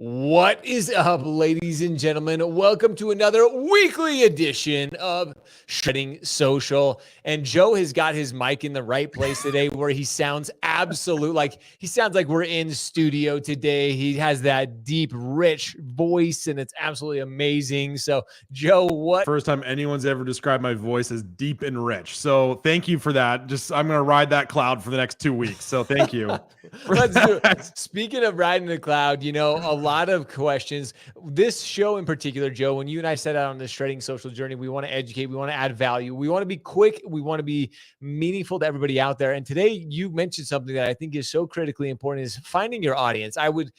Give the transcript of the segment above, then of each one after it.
What is up, ladies and gentlemen? Welcome to another weekly edition of Shredding Social. And Joe has got his mic in the right place today where he sounds like we're in studio today. He has that deep, rich voice, and it's absolutely amazing. So, Joe, what? First time anyone's ever described my voice as deep and rich. So thank you for that. I'm going to ride that cloud for the next 2 weeks. So thank you. Let's do it. Speaking of riding the cloud, a lot of questions. This show in particular, Joe, when you and I set out on this shredding social journey, we want to educate, we want to add value, we want to be quick, we want to be meaningful to everybody out there. And today you mentioned something that I think is so critically important, is finding your audience. I would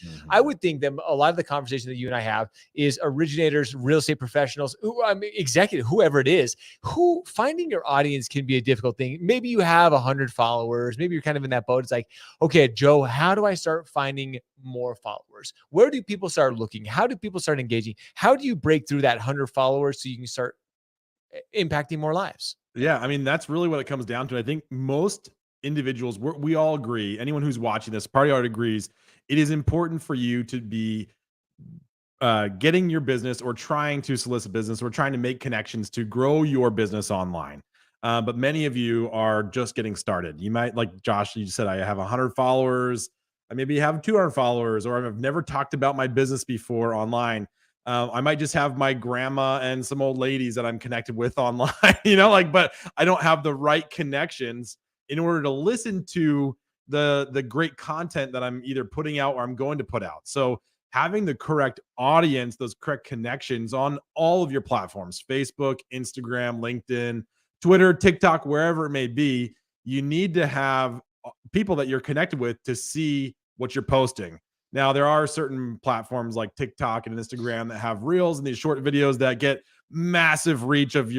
think that a lot of the conversation that you and I have is originators, real estate professionals, executive, whoever it is, who finding your audience can be a difficult thing. Maybe you have 100 followers, maybe you're kind of in that boat. It's like, okay, Joe, how do I start finding more followers? Where do people start looking? How do people start engaging? How do you break through that 100 followers so you can start impacting more lives? Yeah, I mean, that's really what it comes down to. I think most individuals, we all agree, anyone who's watching this, Party Art agrees, it is important for you to be getting your business or trying to solicit business or trying to make connections to grow your business online. But many of you are just getting started. You might, like Josh, you said, I have 100 followers. I maybe have 200 followers, or I've never talked about my business before online. I might just have my grandma and some old ladies that I'm connected with online, but I don't have the right connections in order to listen to the great content that I'm either putting out or I'm going to put out. So having the correct audience, those correct connections on all of your platforms, Facebook, Instagram, LinkedIn, Twitter, TikTok, wherever it may be, you need to have people that you're connected with to see what you're posting. Now, there are certain platforms like TikTok and Instagram that have reels and these short videos that get massive reach of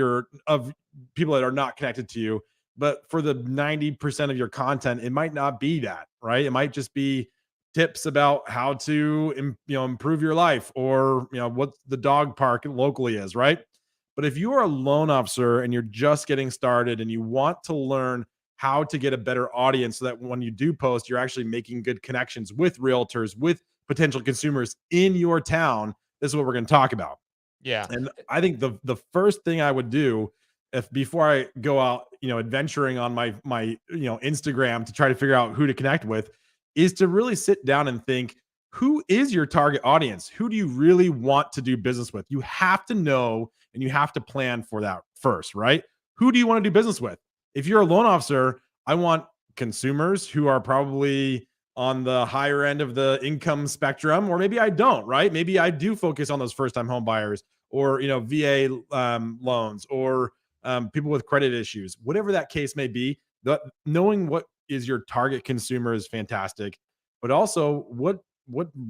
people that are not connected to you. But for the 90% of your content, it might not be that, right? It might just be tips about how to improve your life, or what the dog park locally is, right? But if you are a loan officer and you're just getting started and you want to learn how to get a better audience so that when you do post, you're actually making good connections with realtors, with potential consumers in your town, this is what we're going to talk about. Yeah. And I think the first thing I would do, if before I go out, adventuring on my Instagram to try to figure out who to connect with, is to really sit down and think, who is your target audience? Who do you really want to do business with? You have to know, and you have to plan for that first, right? Who do you want to do business with? If you're a loan officer, I want consumers who are probably on the higher end of the income spectrum, or maybe I don't, right? Maybe I do focus on those first-time home buyers, or VA loans, or people with credit issues, whatever that case may be. Knowing what is your target consumer is fantastic, but also what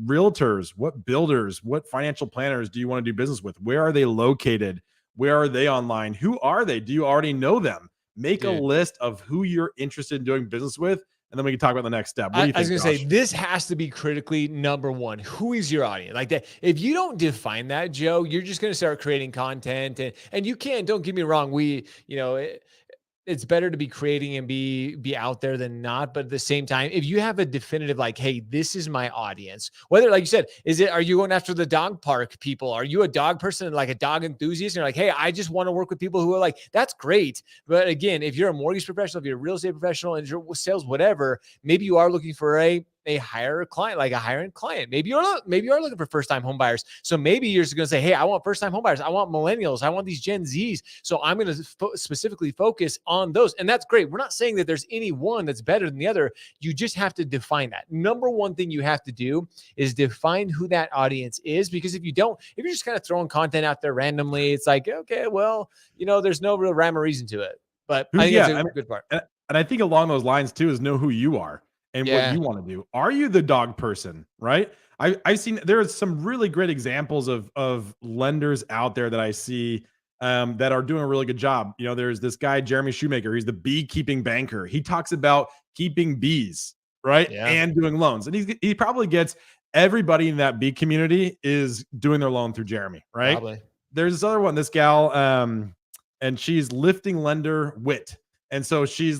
realtors, what builders, what financial planners do you want to do business with? Where are they located? Where are they online? Who are they? Do you already know them? Make a list of who you're interested in doing business with, and then we can talk about the next step. What do you think, I was going to Josh? say, this has to be critically number one. Who is your audience? Like that. If you don't define that, Joe, you're just going to start creating content, and you can, don't get me wrong. It's better to be creating and be out there than not. But at the same time, if you have a definitive, like, hey, this is my audience, whether, like you said, are you going after the dog park people? Are you a dog person, like a dog enthusiast? And you're like, hey, I just want to work with people who are like, that's great. But again, if you're a mortgage professional, if you're a real estate professional, and you're sales, whatever, maybe you are looking for a higher client, like a higher end client. Maybe you are looking for first-time home buyers. So maybe you're just going to say, hey, I want first-time home buyers. I want millennials. I want these Gen Zs. So I'm going to specifically focus on those. And that's great. We're not saying that there's any one that's better than the other. You just have to define that. Number one thing you have to do is define who that audience is, because if you don't, if you're just kind of throwing content out there randomly, it's like, okay, well, there's no real rhyme or reason to it. But I think that's a good part. And I think along those lines too is know who you are and what you want to do. Are you the dog person, right? I've seen there are some really great examples of lenders out there that I see that are doing a really good job. There's this guy, Jeremy Shoemaker. He's the beekeeping banker. He talks about keeping bees, right? Yeah. And doing loans. And he probably gets everybody in that bee community is doing their loan through Jeremy, right? Probably. There's this other one, this gal, and she's lifting lender wit. And so she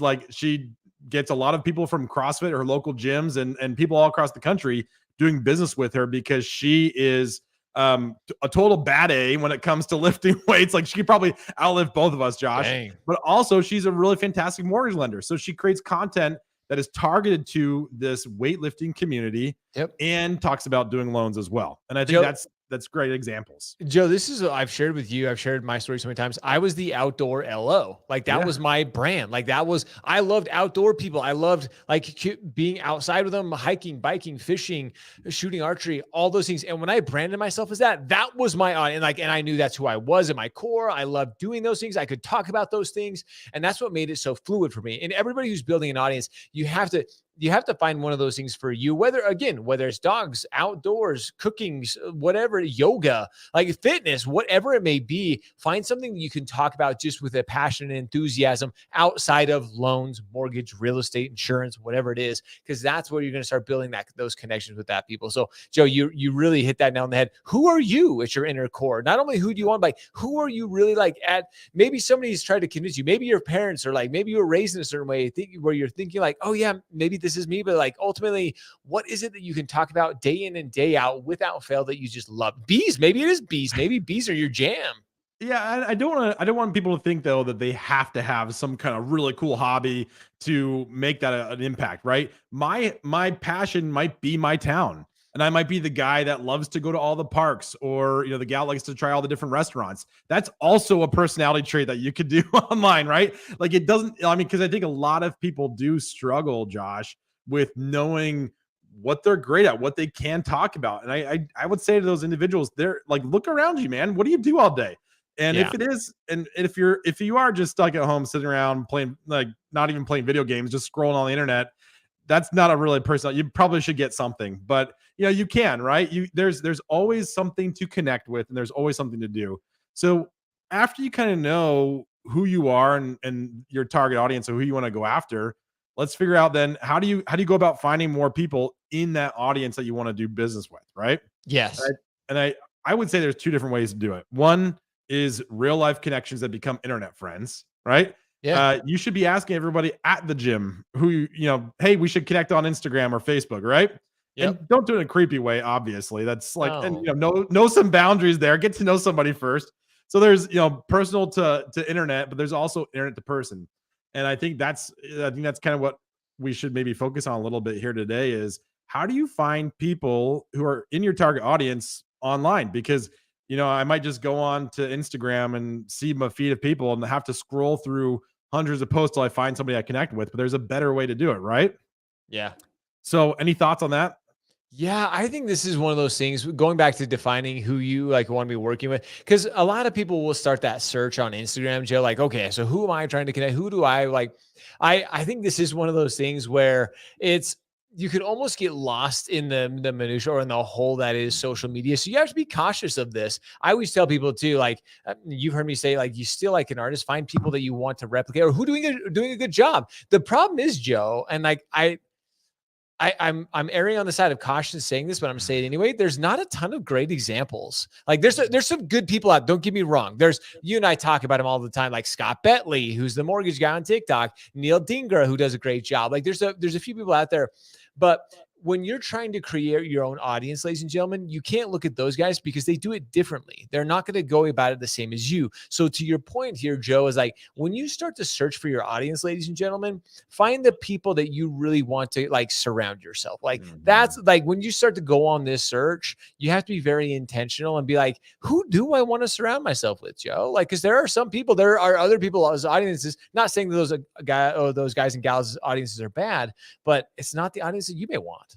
gets a lot of people from CrossFit or local gyms and people all across the country doing business with her because she is a total bad A when it comes to lifting weights. Like she could probably outlive both of us, Josh. Dang. But also she's a really fantastic mortgage lender. So she creates content that is targeted to this weightlifting community Yep. and talks about doing loans as well. And I think Joe, that's great examples. Joe, this is I've shared with you. I've shared my story so many times. I was the outdoor LO. Like that Yeah. was my brand. Like that was I loved outdoor people. I loved like being outside with them, hiking, biking, fishing, shooting archery, all those things. And when I branded myself as that, that was my audience. And I knew that's who I was at my core. I loved doing those things. I could talk about those things, and that's what made it so fluid for me. And everybody who's building an audience, you have to find one of those things for you, whether it's dogs, outdoors, cooking, whatever, yoga, like fitness, whatever it may be. Find something that you can talk about just with a passion and enthusiasm outside of loans, mortgage, real estate, insurance, whatever it is, because that's where you're going to start building those connections with that people. So Joe, you really hit that nail on the head. Who are you at your inner core? Not only who do you want, like who are you really like at? Maybe somebody's tried to convince you. Maybe your parents are like, maybe you were raised in a certain way, where you're thinking like, oh yeah, maybe this is me, but like ultimately, what is it that you can talk about day in and day out without fail that you just love? Bees, maybe it is bees. Maybe bees are your jam. Yeah, I don't want people to think though that they have to have some kind of really cool hobby to make that an impact, right? My passion might be my town. And I might be the guy that loves to go to all the parks, or the gal likes to try all the different restaurants. That's also a personality trait that you could do online, right? Like it doesn't, I mean, because I think a lot of people do struggle, Josh, with knowing what they're great at, what they can talk about. And I would say to those individuals, they're like, look around you, man. What do you do all day? And Yeah. if it is, and if you are just stuck at home sitting around playing, like not even playing video games, just scrolling on the internet, that's not a really personal. You probably should get something, but you can, right? There's always something to connect with, and there's always something to do. So after you kind of know who you are and your target audience, or who you want to go after, let's figure out then how do you go about finding more people in that audience that you want to do business with, right? Yes. And I would say there's two different ways to do it. One is real life connections that become internet friends, right? Yeah. You should be asking everybody at the gym hey, we should connect on Instagram or Facebook, right? And Yep. don't do it in a creepy way, obviously. That's like, and No. know some boundaries there. Get to know somebody first. So there's personal to internet, but there's also internet to person. And I think that's kind of what we should maybe focus on a little bit here today is how do you find people who are in your target audience online? Because I might just go on to Instagram and see my feed of people and have to scroll through hundreds of posts till I find somebody I connect with. But there's a better way to do it, right? Yeah. So, any thoughts on that? Yeah, I think this is one of those things going back to defining who you like want to be working with. Cause a lot of people will start that search on Instagram, Joe, like, okay, so who am I trying to connect? Who do I like? I think this is one of those things where you could almost get lost in the minutia or in the hole that is social media. So you have to be cautious of this. I always tell people too, like you've heard me say, like you still like an artist, find people that you want to replicate or who doing a good job. The problem is, Joe, and like I'm erring on the side of caution saying this, but I'm saying it anyway. There's not a ton of great examples. Like there's some good people out. Don't get me wrong. There's you and I talk about him all the time, like Scott Bentley, who's the mortgage guy on TikTok, Neil Dingra, who does a great job. Like there's a few people out there, but when you're trying to create your own audience, ladies and gentlemen, you can't look at those guys because they do it differently. They're not going to go about it the same as you. So to your point here, Joe, is like when you start to search for your audience, ladies and gentlemen, find the people that you really want to like surround yourself. Like Mhm. that's like when you start to go on this search, you have to be very intentional and be like, who do I want to surround myself with, Joe? Like, because there are some people, there are other people as audiences. Not saying that those guys and gals audiences are bad, but it's not the audience that you may want.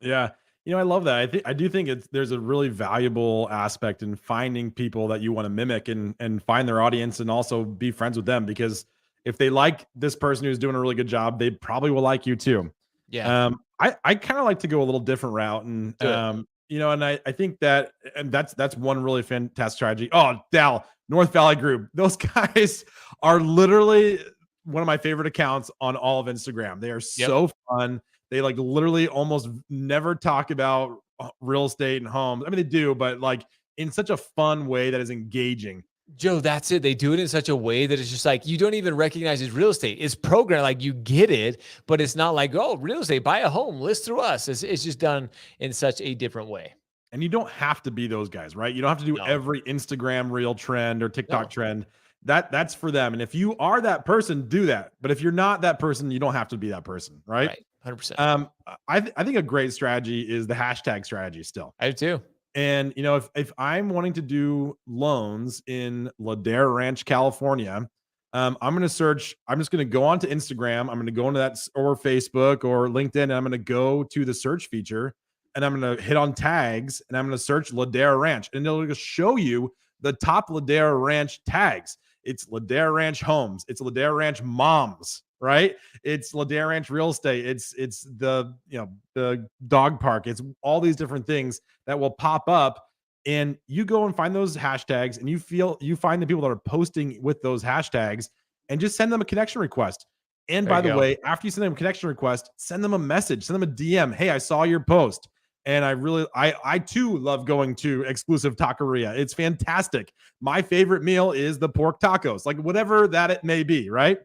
Yeah. I love that. I do think there's a really valuable aspect in finding people that you want to mimic and find their audience and also be friends with them, because if they like this person who's doing a really good job, they probably will like you too. Yeah, I kind of like to go a little different route, and do it. and I think that, and that's one really fantastic strategy. Oh, Dal, North Valley Group, those guys are literally one of my favorite accounts on all of Instagram. They are Yep. so fun. They like literally almost never talk about real estate and homes. I mean, they do, but like in such a fun way that is engaging. Joe, that's it. They do it in such a way that it's just like you don't even recognize it's real estate. It's programmed like you get it, but it's not like, oh, real estate, buy a home, list through us. It's just done in such a different way. And you don't have to be those guys, right? You don't have to do No, every Instagram reel trend or TikTok no, trend. That's for them. And if you are that person, do that. But if you're not that person, you don't have to be that person, right? right. 100%. I think a great strategy is the hashtag strategy still. I do too. And if I'm wanting to do loans in Ladera Ranch, California, I'm going to search. I'm just going to go onto Instagram. I'm going to go into or Facebook or LinkedIn, and I'm going to go to the search feature, and I'm going to hit on tags, and I'm going to search Ladera Ranch, and it'll just show you the top Ladera Ranch tags. It's Ladera Ranch homes. It's Ladera Ranch moms, right? It's Ladera Ranch real estate. It's the dog park. It's all these different things that will pop up, and you go and find those hashtags, and you find the people that are posting with those hashtags, and just send them a connection request. And There by you the go. way, after you send them a connection request, send them a message, send them a DM. Hey, I saw your post. And I too love going to exclusive taqueria. It's fantastic. My favorite meal is the pork tacos, like whatever that it may be, right?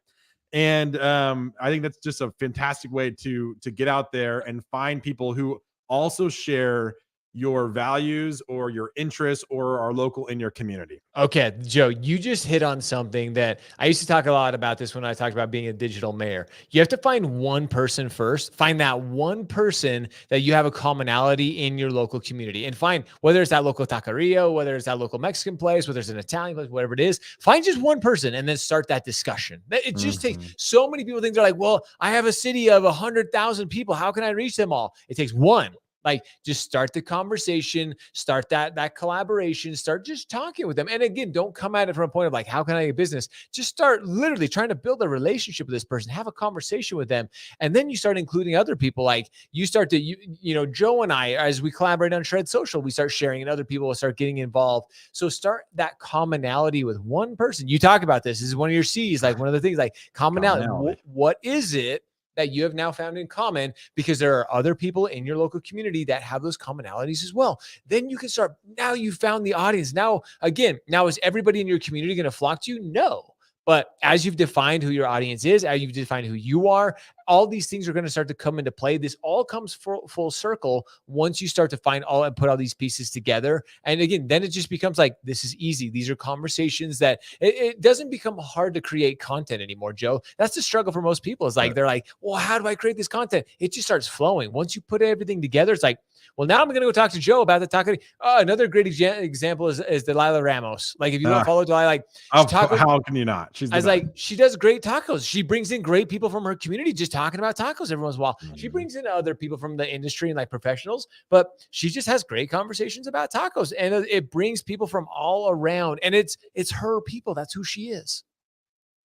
And I think that's just a fantastic way to get out there and find people who also share your values or your interests or are local in your community. Okay, Joe, you just hit on something that I used to talk a lot about this when I talked about being a digital mayor. You have to find one person first, find that one person that you have a commonality in your local community, and find whether it's that local taqueria, whether it's that local Mexican place, whether it's an Italian place, whatever it is, find just one person and then start that discussion. It just takes Mhm. so many people think they're like, well, I have a city of 100,000 people. How can I reach them all? It takes one. Like, just start the conversation, start that collaboration, start just talking with them. And again, don't come at it from a point of like, how can I get business? Just start literally trying to build a relationship with this person, have a conversation with them, and then you start including other people. Like, you start to Joe and I, as we collaborate on Shred Social, we start sharing, and other people will start getting involved. So start that commonality with one person. You talk about this. This is one of your C's, like one of the things, like commonality. Commonality. What is it that you have now found in common, because there are other people in your local community that have those commonalities as well? Then you can start. Now you found the audience. Now, again, is everybody in your community going to flock to you? No. But as you've defined who your audience is, as you've defined who you are, all these things are going to start to come into play. This all comes full circle once you start to find all and put all these pieces together. And again, then it just becomes like, this is easy. These are conversations that it doesn't become hard to create content anymore, Joe. That's the struggle for most people. Is like, they're like, well, how do I create this content? It just starts flowing. Once you put everything together, it's like, well, now I'm going to go talk to Joe about the taco. Another great example is Delilah Ramos. Like, if you don't follow Delilah, like, How can you not? She's I the was best. like, she does great tacos. She brings in great people from her community just talking about tacos every once in a while. She Mhm. brings in other people from the industry and like professionals, but she just has great conversations about tacos, and it brings people from all around. And it's her people. That's who she is.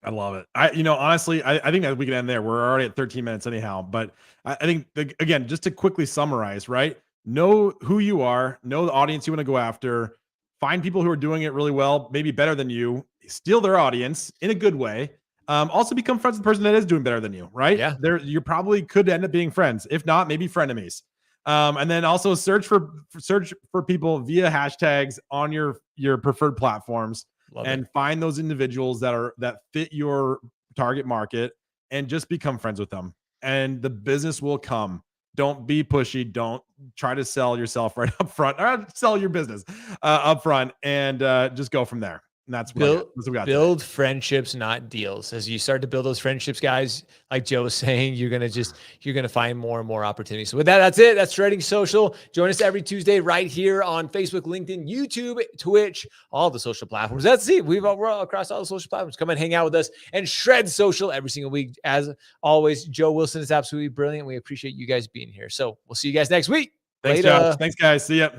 I love it. Honestly, I think that we can end there. We're already at 13 minutes anyhow. But I think, again, just to quickly summarize, right? Know who you are, know the audience you want to go after, find people who are doing it really well, maybe better than you, steal their audience in a good way. Also become friends with the person that is doing better than you, right? Yeah. You probably could end up being friends. If not, maybe frenemies. And then also search for people via hashtags on your preferred platforms, Love it. and find those individuals that fit your target market, and just become friends with them, and the business will come. Don't be pushy. Don't try to sell yourself right up front, or sell your business up front, and just go from there. And that's what I got. Build That's what we got today. build friendships, not deals. As you start to build those friendships, guys, like Joe was saying, you're gonna find more and more opportunities. So with that, that's it. That's Shredding Social. Join us every Tuesday right here on Facebook, LinkedIn, YouTube, Twitch, all the social platforms. That's it. We're all across all the social platforms. Come and hang out with us and shred social every single week. As always, Joe Wilson is absolutely brilliant. We appreciate you guys being here. So we'll see you guys next week. Thanks, Josh. Later. Thanks, guys. See ya.